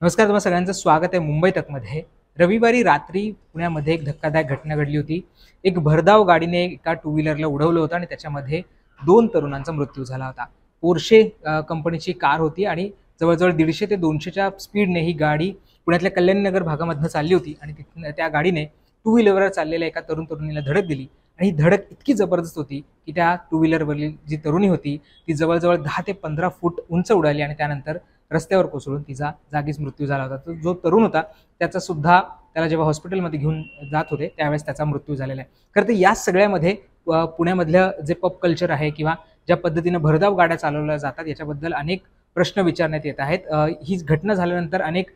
नमस्कार, तुम्हा सगळ्यांचं स्वागत आहे मुंबई तकमध्ये। रविवारी रात्री पुण्यामध्ये एक धक्कादायक घटना घडली होती। एक भरधाव गाडीने एका टू व्हीलरला उडवलं होतं आणि त्याच्यामध्ये दोन तरुणांचा मृत्यू झाला होता। पोर्शे कंपनीची कार होती आणि जवळजवळ 150 ते 200च्या स्पीडने ही गाडी पुण्यातल्या कल्याणनगर भागामधून चालली होती आणि त्या गाडीने टू व्हीलरवर चाललेल्या एका तरुणीला धडक दिली आणि ही धडक इतकी जबरदस्त होती की त्या टू व्हीलरवरील जी तरुणी होती ती जवळजवळ 10 ते 15 फूट उंच उडाली आणि त्यानंतर रस्त्यावर कोसळून तिचा जागीच मृत्यू झाला होता। तो जो तरुण होता त्याचा सुद्धा त्याला जेव्हा हॉस्पिटलमध्ये घेऊन जात होते त्यावेळेस त्याचा मृत्यू झालेला आहे। खरं तर या सगळ्यामध्ये पुण्यामधलं जे पब कल्चर आहे किंवा ज्या पद्धतीने भरधाव गाड्या चालवल्या जातात याच्याबद्दल अनेक प्रश्न विचारण्यात येत आहेत। ही घटना झाल्यानंतर अनेक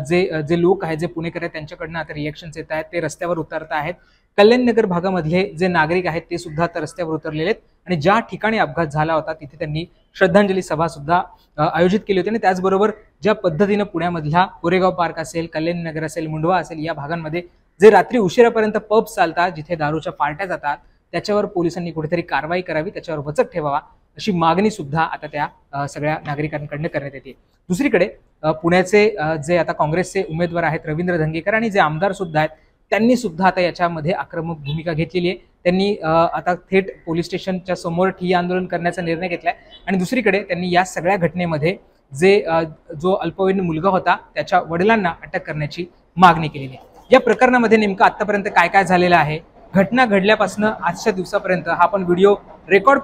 जे लोक आहेत, जे पुणेकर आहेत, त्यांच्याकडनं आता रिएक्शन्स येत आहेत, ते रस्त्यावर उतरत आहेत। कल्याणनगर भागामधले जे नागरिक आहेत ते सुद्धा आता रस्त्यावर उतरलेले आहेत आणि ज्या ठिकाणी अपघात झाला होता तिथे त्यांनी श्रद्धांजली सभा सुद्धा आयोजित केली होती आणि त्याचबरोबर ज्या पद्धतीने पुण्यामधला कोरेगाव पार्क असेल, कल्याणनगर असेल, मुंढवा असेल या भागांमध्ये जे रात्री उशिरापर्यंत पब्स चालतात, जिथे दारूच्या पार्ट्या जातात, त्याच्यावर पोलिसांनी कुठेतरी कारवाई करावी, त्याच्यावर वचक ठेवावा अशी मागणी सुद्धा आता त्या सगळ्या नागरिकांकडून करण्यात येते। दुसरीकडे पुण्याचे जे आता काँग्रेसचे उमेदवार आहेत रवींद्र धंगेकर आणि जे आमदार सुद्धा आहेत त्यांनी सुद्धा आता याच्यामध्ये आक्रमक भूमिका घेतलेली आहे। त्यांनी आता थेट पोलीस स्टेशनच्या समोर ठिय्या आंदोलन करण्याचा निर्णय घेतलाय आणि दुसरीकडे त्यांनी या सगळ्या घटनेमध्ये जो अल्पवयीन मुलगा होता त्याच्या वडिलांना अटक करण्याची मागणी केलेली आहे। या प्रकरणामध्ये नेमकं आतापर्यंत काय काय झालेलं आहे, घटना घडल्यापासून आजच्या दिवसापर्यंत हा आपण व्हिडिओ रेकॉर्ड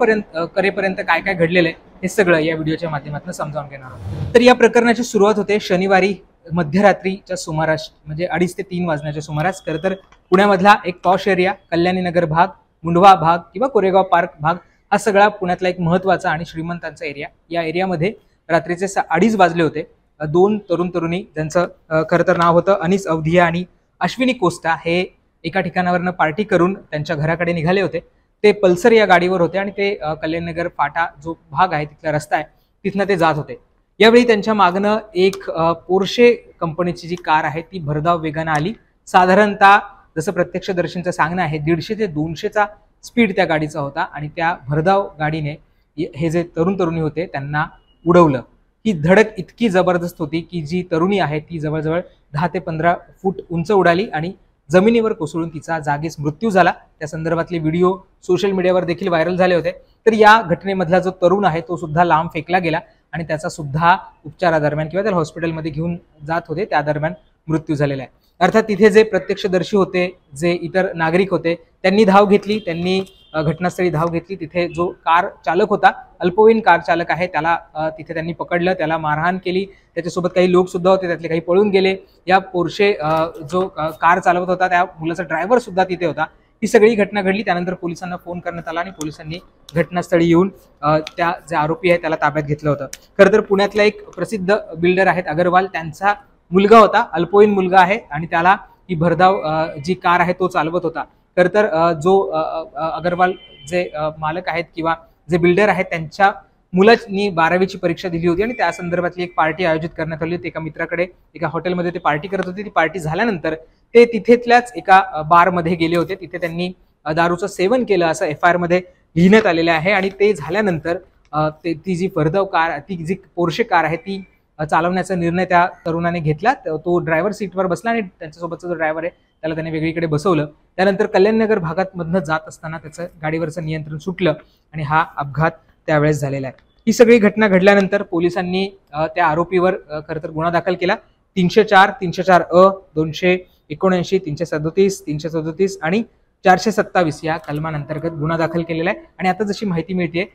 करेपर्यंत काय काय घडलेलं आहे हे सगळं या व्हिडिओच्या माध्यमातून समजावून घेणार आहोत। तर या प्रकरणाची सुरुवात होते शनिवारी मध्यरात्रीच्या सुमारास, म्हणजे 2:30 ते 3 वाजण्याच्या सुमारास। खरं तर पुण्यामधला एक पॉश एरिया, कल्याणीनगर भाग, मुंढवा भाग किंवा कोरेगाव पार्क भाग हा सगळा पुण्यातला एक महत्त्वाचा आणि श्रीमंतांचा एरिया। या एरियामध्ये रात्रीचे 2:30 वाजले होते। दोन तरुणी ज्यांचं खरं तर नाव होतं अनिस अवधिया आणि अश्विनी कोस्टा हे एका ठिकाणावरनं पार्टी करून त्यांच्या घराकडे निघाले होते। ते पल्सर या गाडीवर होते आणि ते कल्याणनगर फाटा जो भाग आहे तिथला रस्ता आहे तिथनं ते जात होते। यावेळी त्यांच्या मागणं एक पोर्शे कंपनीची जी कार आहे ती भरधाव वेगानं आली। साधारणतः जसं प्रत्यक्षदर्शींचं सांगणं आहे 150 ते 200चा स्पीड त्या गाडीचा होता आणि त्या भरधाव गाडीने हे जे तरुणी होते त्यांना उडवलं। ही धडक इतकी जबरदस्त होती की जी तरुणी आहे ती जवळजवळ 10 ते 15 फूट उंच उडाली आणि जमिनीवर कोसळून तिचा जागीच मृत्यू झाला। त्या संदर्भातले व्हिडिओ सोशल मीडियावर देखील व्हायरल झाले होते। तर या घटनेमधला जो तरुण आहे तो सुद्धा लांब फेकला गेला आणि त्याचा सुद्धा उपचारादरम्यान किंवा त्याला हॉस्पिटलमध्ये घेऊन जात होते त्या दरम्यान मृत्यू झालेला आहे। अर्थात तिथे जे प्रत्यक्षदर्शी होते, जे इतर नागरिक होते, त्यांनी धाव घेतली, त्यांनी घटनास्थळी धाव घेतली। तिथे जो कार चालक होता, अल्पवयीन कार चालक आहे, त्याला तिथे त्यांनी पकडलं, त्याला मारहाण केली। त्याच्यासोबत काही लोक सुद्धा होते, त्यातले काही पळून गेले। या पोर्शे जो कार चालवत होता त्या मुलाचा ड्रायव्हर सुद्धा तिथे होता। ही सगळी घटना घडली। त्यानंतर पोलिसांना फोन करण्यात आला आणि पोलिसांनी घटनास्थळी येऊन त्या जे आरोपी आहे त्याला ताब्यात घेतलं होतं। खरं तर पुण्यातला एक प्रसिद्ध बिल्डर आहेत अगरवाल, त्यांचा मुलगा होता, अल्पवयीन मुलगा आहे आणि त्याला ही भरधाव जी कार आहे तो चालवत होता। खरं तर जो अगरवाल जे मालक आहेत किंवा जे बिल्डर आहेत त्यांच्या मुलांनी 12वीची परीक्षा दिली होती आणि त्या संदर्भातली एक पार्टी आयोजित करण्यात आली होती। एका मित्राकडे एका हॉटेलमध्ये ते पार्टी करत होते। ती पार्टी झाल्यानंतर ते तिथेतल्याच एका बारमध्ये गेले होते। तिथे त्यांनी दारूचं सेवन केलं असं FIR मध्ये लिहिण्यात आलेलं आहे आणि ते झाल्यानंतर ती जी भरधाव कार, ती जी पोर्शे कार आहे ती चालवण्याचा निर्णय त्या तरुणाने घेतला। तो ड्रायव्हर सीटवर बसला आणि त्यांच्यासोबतचा जो ड्रायव्हर आहे त्याला त्याने वेगळीकडे बसवलं। त्यानंतर कल्याणनगर भागात मधनं जात असताना त्याचं गाडीवरचं नियंत्रण सुटलं आणि हा अपघात त्यावेळेस झालेला आहे। ही सगळी घटना घडल्यानंतर पोलिसांनी त्या आरोपीवर खरं तर गुन्हा दाखल केला। 304, 304 अ, 279, 337, 337 आणि 427 या कलमांतर्गत गुन्हा दाखल केलेला आहे। आणि आता जशी माहिती मिळते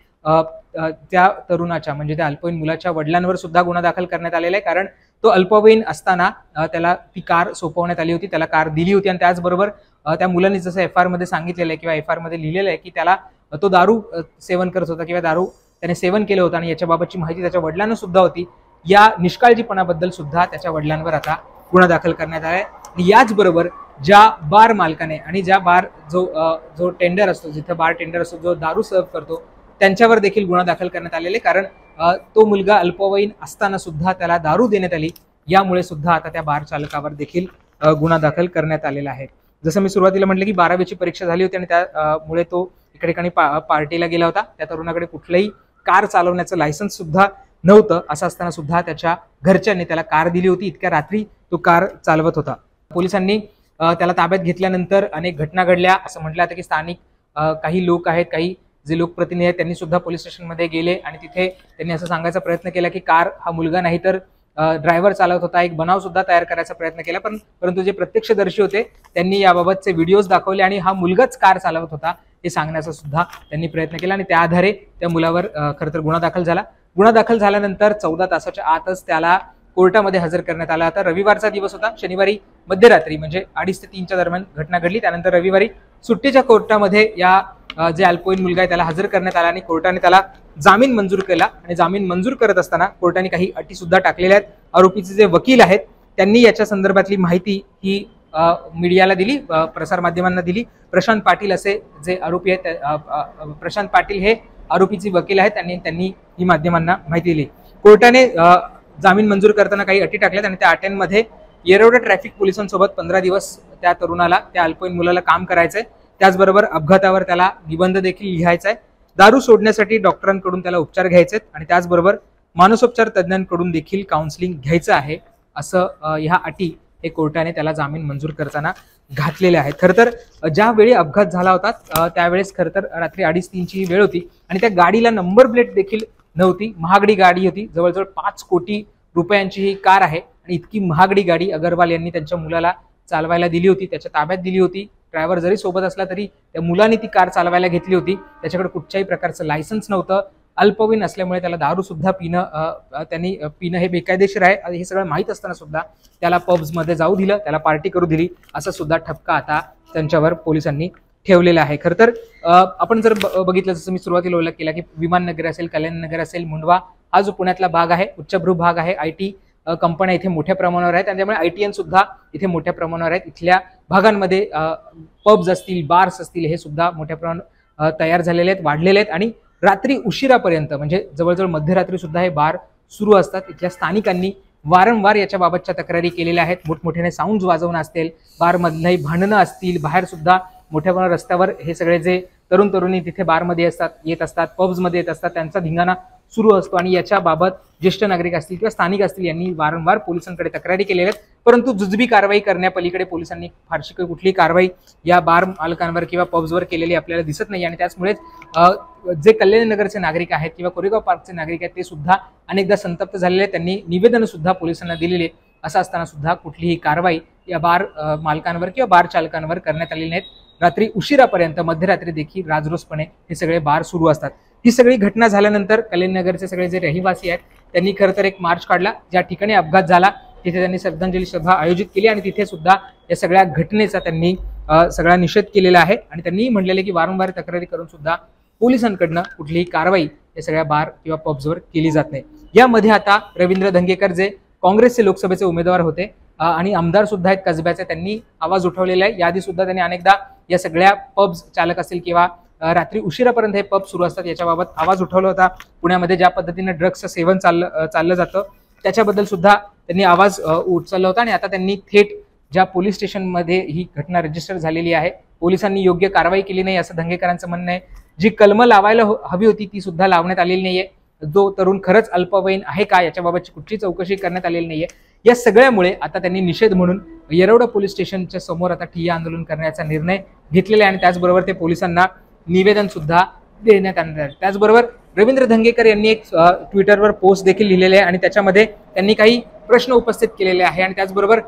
त्या तरुणाच्या म्हणजे त्या अल्पवयीन मुलाच्या वडिलांवर सुद्धा गुन्हा दाखल करण्यात आलेला आहे, कारण तो अल्पवयीन असताना त्याला ती कार सोपवण्यात आली होती, त्याला कार दिली होती आणि त्याचबरोबर त्या मुलांनी जसं FIR मध्ये सांगितलेलं आहे किंवा FIR मध्ये लिहिलेलं आहे की त्याला तो दारू सेवन करत होता किंवा दारू त्याने सेवन केलं होतं आणि याच्याबाबतची माहिती त्याच्या वडिलांना सुद्धा होती। या निष्काळजीपणाबद्दल सुद्धा त्याच्या वडिलांवर आता गुन्हा दाखल करण्यात आला आहे। आणि याचबरोबर ज्या बार मालकाने आणि ज्या बार जो टेंडर असतो, जिथे बार टेंडर असतो, जो दारू सर्व करतो, त्यांच्यावर देखील गुन्हा दाखल करण्यात आलेले, कारण तो मुलगा अल्पवयीन असताना सुद्धा त्याला दारू देण्यात आली। यामुळे सुद्धा आता त्या बार चालकावर देखील गुन्हा दाखल करण्यात आलेला आहे। जसं मी सुरुवातीला म्हटलं की 12वीची परीक्षा झाली होती आणि त्यामुळे तो एका ठिकाणी पार्टीला गेला होता। त्या तरुणाकडे कुठलंही कार चालवण्याचं लायसन्स सुद्धा नव्हतं. असं असताना सुद्धा त्याच्या घरच्यांनी त्याला कार दिली होती. इतक्या रात्री तो कार चालवत होता. पोलिसांनी त्याला ताब्यात घेतल्यानंतर अनेक घटना घडल्या. असं म्हटलं जातं की स्थानिक काही लोक आहेत, काही जे लोकप्रतिनिधी आहेत, त्यांनी सुद्धा पोलीस स्टेशनमध्ये गेले आणि तिथे त्यांनी असं सांगायचा प्रयत्न केला की कार हा मुलगा नाही तर ड्रायव्हर चालवत होता. एक बनाव सुद्धा तयार करायचा प्रयत्न केला, परंतु जे प्रत्यक्षदर्शी होते त्यांनी याबाबतचे व्हिडिओज दाखवले आणि हा मुलगाच कार चालवत होता हे सांगण्याचा सुद्धा त्यांनी प्रयत्न केला आणि त्या आधारे त्या मुलावर खरं तर गुन्हा दाखल झाला. गुन्हा दाखल झाल्यानंतर 14 तासाच्या आतच त्याला कोर्टामध्ये हजर करण्यात आला होता. रविवारचा दिवस होता. शनिवारी मध्यरात्री म्हणजे 2:30 ते 3च्या दरम्यान घटना घडली. त्यानंतर रविवारी सुट्टीच्या कोर्टामध्ये या जे अल्पवयीन मुलगा आहे त्याला हजर करण्यात आला आणि कोर्टाने त्याला जामीन मंजूर केला. आणि जामीन मंजूर करत असताना कोर्टाने काही अटी सुद्धा टाकलेल्या आहेत. आरोपीचे जे वकील आहेत त्यांनी याच्या संदर्भातली माहिती ही मीडियाला दिली, प्रसारमाध्यमांना दिली. प्रशांत पाटील असे जे आरोपी आहेत, प्रशांत पाटील हे आरोपीचे वकील आहेत, त्यांनी ही माध्यमांना माहिती दिली. कोर्टाने जामीन मंजूर करताना काही अटी टाकल्यात आणि त्या अटींमध्ये येरवडा ट्रॅफिक पोलिसांसोबत 15 दिवस त्या तरुणाला, त्या अल्पवयीन मुलाला काम करायचंय. त्याचबरोबर अपघातावर त्याला निबंध देखील लिहायचा आहे. दारू सोडण्यासाठी डॉक्टरांकडून त्याला उपचार घ्यायचे आहेत आणि त्याचबरोबर मानसोपचार तज्ज्ञांकडून देखील काउन्सिलिंग घ्यायचं आहे. असं ह्या अटी हे कोर्टाने त्याला जामीन मंजूर करताना घातलेले आहेत. खरं तर ज्या वेळी अपघात झाला होता त्यावेळेस खरं तर रात्री 2:30ची ही वेळ होती आणि त्या गाडीला नंबर प्लेट देखील नव्हती. महागडी गाडी होती. जवळजवळ 5 कोटी रुपयांची ही कार आहे आणि इतकी महागडी गाडी अग्रवाल यांनी त्यांच्या मुलाला चालवायला दिली होती, त्याच्या ताब्यात दिली होती. ड्रायव्हर जरी सोबत असला तरी त्या मुलाने ती कार चालवायला घेतली होती. त्याच्याकडे कुठच्याही प्रकारचं लायसन्स नव्हतं. अल्पवयीन असल्यामुळे त्याला दारू सुद्धा पिणं हे बेकायदेशीर आहे हे सगळं माहीत असताना सुद्धा त्याला पब्समध्ये जाऊ दिलं, त्याला पार्टी करू दिली. असा सुद्धा ठपका आता त्यांच्यावर पोलिसांनी ठेवलेला आहे. खरं तर आपण जर बघितलं, जसं मी सुरुवातीला उल्लेख केला की विमाननगर असेल, कल्याणनगर असेल, मुंडवा हा जो पुण्यातला भाग आहे, उच्चभ्रू भाग आहे. IT कंपन्या इथे मोठ्या प्रमाणावर आहेत आणि त्यामुळे ITN सुद्धा इथे मोठ्या प्रमाणावर आहेत. इथल्या भागांमध्ये पब्स असतील, बार्स असतील, हे सुद्धा मोठ्या प्रमाणात तयार झालेले आहेत, वाढलेले आहेत आणि रात्री उशिरापर्यंत म्हणजे जवळजवळ मध्यरात्री सुद्धा हे बार सुरू असतात. इथल्या स्थानिकांनी वारंवार याच्या बाबतच्या तक्रारी केलेल्या आहेत. मोठमोठ्याने साऊंड वाजवणं असतील, बारमधली भांडणं असतील, बाहेर सुद्धा मोठ्या प्रमाणात रस्त्यावर हे सगळे जे तरुण तरुणी तिथे बारमध्ये येत असतात, पब्समध्ये येत असतात, त्यांचा धिंगाणा सुरू असतो आणि याच्या बाबत ज्येष्ठ नागरिक असतील किंवा स्थानिक असतील यांनी वारंवार पोलिसांकडे तक्रारी केलेल्या आहेत. परंतु जुजबी कारवाई करण्यापलीकडे पोलिसांनी फारशी कुठली कारवाई या बार मालकांवर किंवा पब्सवर केलेली आपल्याला दिसत नाही. आणि त्याचमुळेच जे कल्याणनगरचे नागरिक आहेत किंवा कोरेगाव पार्कचे नागरिक आहेत ते सुद्धा अनेकदा संतप्त झालेले आहेत. त्यांनी निवेदन सुद्धा पोलिसांना दिलेले. असं असताना सुद्धा कुठलीही कारवाई या बार मालकांवर किंवा बार चालकांवर करण्यात आलेली नाहीत. रात्री उशिरापर्यंत, मध्यरात्री देखील राजरोसपणे हे सगळे बार सुरू असतात. ही सगळी घटना झाल्यानंतर कल्याणनगरचे सगळे जे रहिवासी आहेत त्यांनी खरं तर एक मार्च काढला. ज्या ठिकाणी अपघात झाला तिथे त्यांनी श्रद्धांजली सभा आयोजित केली आणि तिथे सुद्धा या सगळ्या घटनेचा त्यांनी सगळा निषेध केलेला आहे आणि त्यांनी म्हटलेले की वारंवार तक्रारी करून सुद्धा पोलिसांकडनं कुठलीही कारवाई या सगळ्या बार किंवा पब्सवर केली जात नाही. यामध्ये आता रवींद्र धंगेकर जे काँग्रेसचे लोकसभेचे उमेदवार होते आणि आमदार सुद्धा आहेत कसब्याचे, त्यांनी आवाज उठवलेला आहे. याआधी सुद्धा त्यांनी अनेकदा या सगळ्या पब्स चालक असतील किंवा रात्री उशिरापर्यंत हे पब सुरू असतात याच्याबाबत आवाज उठवला होता. पुण्यामध्ये ज्या पद्धतीने ड्रग्सचं सेवन चाललं जातं त्याच्याबद्दल सुद्धा त्यांनी आवाज उचलला होता आणि आता त्यांनी थेट ज्या पोलीस स्टेशनमध्ये ही घटना रजिस्टर झालेली आहे, पोलिसांनी योग्य कारवाई केली नाही असं धंगेकरांचं म्हणणं आहे. जी कलमं लावायला हवी होती ती सुद्धा लावण्यात आलेली नाहीये. जो तरुण खरंच अल्पवयीन आहे का याच्याबाबतची कुठली चौकशी करण्यात आलेली नाहीये. या सगळ्यामुळे आता त्यांनी निषेध म्हणून येरवडा पोलीस स्टेशनच्या समोर आता ठिय्या आंदोलन करण्याचा निर्णय घेतलेला आहे आणि त्याचबरोबर ते पोलिसांना निवेदन सुद्धा देण्यात आणलं आहे. त्याचबरोबर रवींद्र धंगेकर यांनी एक ट्विटरवर पोस्ट देखील लिहिलेली आहे आणि त्याच्यामध्ये त्यांनी काही प्रश्न उपस्थित केलेले आहे आणि त्याचबरोबर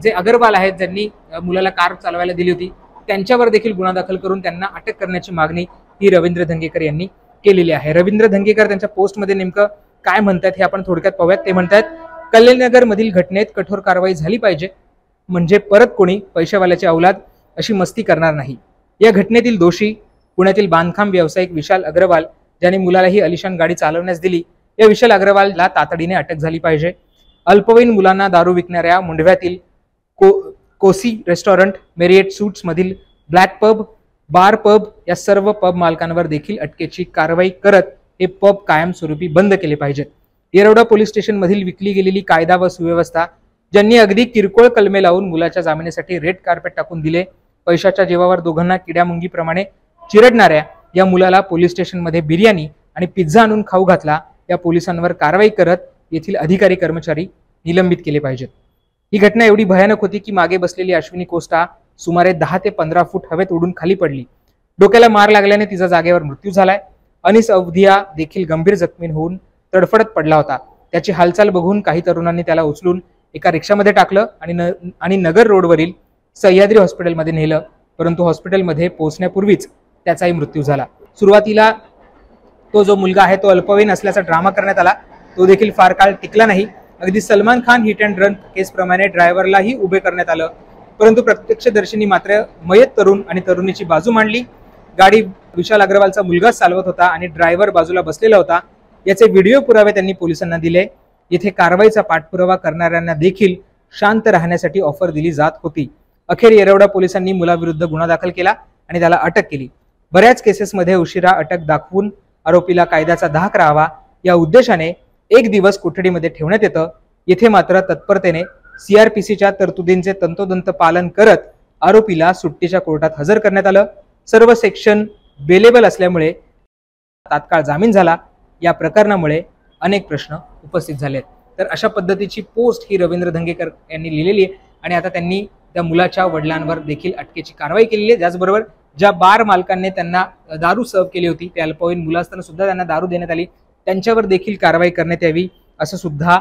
जे अग्रवाल आहेत ज्यांनी मुलाला कार चालवायला दिली होती त्यांच्यावर देखील गुन्हा दाखल करून त्यांना अटक करण्याची मागणी ही रवींद्र धंगेकर यांनी केलेली आहे. रवींद्र धंगेकर त्यांच्या पोस्टमध्ये नेमकं काय म्हणतात हे आपण थोडक्यात पाहूयात. ते म्हणतात, कल्याणनगर मधील घटनेत कठोर कारवाई झाली पाहिजे म्हणजे परत कोणी पैशावाल्याची औलाद अशी मस्ती करणार नाही. या घटनेतील दोषी पुण्यातील बांधकाम व्यावसायिक विशाल अग्रवाल ज्याने मुलाला ही अलिशान गाडी चालवण्यास दिली, या विशाल अग्रवालला तातडीने अटक झाली पाहिजे. अल्पवयीन मुलांना दारू विकणाऱ्या मुंडव्यातील कोसी रेस्टॉरंट, मेरिएट सूट्स मधील ब्लॅक पब, बार पब या सर्व पब मालकांवर देखील अटकेची कारवाई करत हे पब कायमस्वरूपी बंद केले पाहिजेत. येरवडा पोलीस स्टेशन मधील विकली गेलेली कायदा व सुव्यवस्था, ज्यांनी अगदी किरकोळ कलमे लावून मुलाच्या जामिनासाठी रेड कार्पेट टाकून दिले, पैशाच्या जीवावर दोघांना किड्यामुंगीप्रमाणे चिरडणाऱ्या या मुलाला पोलीस स्टेशनमध्ये बिर्याणी आणि पिझ्झा आणून खाऊ घातला, या पोलिसांवर कारवाई करत येथील अधिकारी कर्मचारी निलंबित केले पाहिजेत। ही घटना एवढी भयानक होती की मागे बसलेली अश्विनी कोस्टा सुमारे 10 ते 15 फूट हवेत उडून खाली पडली। डोक्याला मार लागल्याने तिचा जागेवर मृत्यू झालाय। अनिस अवधिया देखील गंभीर जखमी होऊन तडफडत पडला होता। त्याची हालचाल बघून काही तरुणांनी त्याला उचलून एका रिक्षामध्ये टाकलं आणि नगर रोडवरील सह्याद्री हॉस्पिटलमध्ये नेलं, परंतु हॉस्पिटलमध्ये पोहोचण्यापूर्वीच त्याचाही मृत्यू झाला। सुरुवातीला तो जो मुलगा आहे तो अल्पवयीन असल्याचा ड्रामा करण्यात आला, तो देखील फार काळ टिकला नाही। अगदी Salman Khan hit and run case प्रमाणे ड्रायव्हरलाही उभे करण्यात आलं, परंतु प्रत्यक्षदर्शींनी मात्र मयत तरुण आणि तरुणीची बाजू मांडली। गाडी विशाल अग्रवालचा मुलगाच चालवत होता आणि ड्रायव्हर बाजूला बसलेला होता। याचे व्हिडिओ पुरावे त्यांनी पोलिसांना दिले। येथे कारवाईचा पाठपुरावा करणाऱ्यांना देखील शांत राहण्यासाठी ऑफर दिली जात होती। अखेर येरवडा पोलिसांनी मुलाविरुद्ध गुन्हा दाखल केला आणि त्याला अटक केली। बऱ्याच केसेसमध्ये उशिरा अटक दाखवून आरोपीला कायद्याचा धाक राहावा या उद्देशाने 1 दिवस कोठडीमध्ये ठेवण्यात येतं। येथे मात्र तत्परतेने CRPCच्या तरतुदींचे तंतोतंत पालन करत आरोपीला सुट्टीच्या कोर्टात हजर करण्यात आलं। सर्व सेक्शन बेलेबल असल्यामुळे तात्काळ जामीन झाला। या प्रकरणामुळे अनेक प्रश्न उपस्थित झालेत। तर अशा पद्धतीची पोस्ट ही रवींद्र धंगेकर यांनी लिहिलेली आहे आणि आता त्यांनी त्या मुलाच्या वडिलांवर देखील अटकेची कारवाई केलेली आहे। त्याचबरोबर ज्या बार मालकांनी त्यांना दारू सर्व केली होती, ते अल्पवयीन मुलं असताना सुद्धा त्यांना दारू देण्यात आली, त्यांच्यावर देखील कारवाई करण्यात यावी असं सुद्धा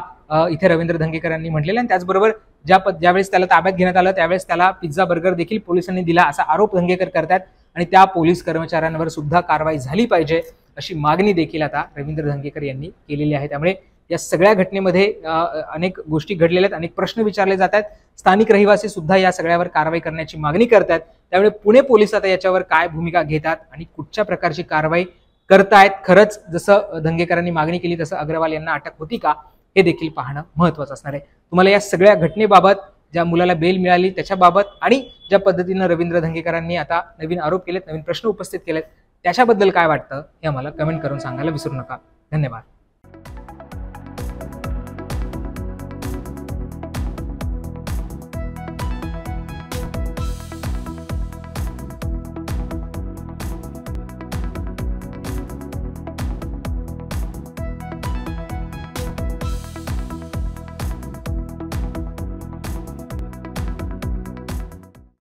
इथे रवींद्र धंगेकर यांनी म्हटलेलं आहे। त्याचबरोबर ज्यावेळेस त्याला ताब्यात घेण्यात आलं त्यावेळेस त्याला पिझ्झा बर्गर देखील पोलिसांनी दिला असा आरोप धंगेकर करतात आणि त्या पोलीस कर्मचाऱ्यांवर सुद्धा कारवाई झाली पाहिजे अशी मागणी देखील आता रवींद्र धंगेकर यांनी केलेली आहे। त्यामुळे या सगळ्या घटनेमध्ये अनेक गोष्टी घडलेल्या आहेत, अनेक प्रश्न विचारले जात आहेत। स्थानिक रहिवासी सुद्धा या सगळ्यावर कारवाई करण्याची मागणी करतात। त्यामुळे पुणे पोलीस आता याच्यावर काय भूमिका घेतात आणि कुठच्या प्रकारची कारवाई करतायत, खरंच जसं धंगेकरांनी मागणी केली तसं अग्रवाल यांना अटक होती का, हे देखील पाहणं महत्त्वाचं असणार आहे। तुम्हाला या सगळ्या घटनेबाबत, ज्या मुलाला बेल मिळाली त्याच्याबाबत आणि ज्या पद्धतीनं रवींद्र धंगेकरांनी आता नवीन आरोप केलेत, नवीन प्रश्न उपस्थित केलेत, त्याच्याबद्दल काय वाटतं हे आम्हाला कमेंट करून सांगायला विसरू नका। धन्यवाद।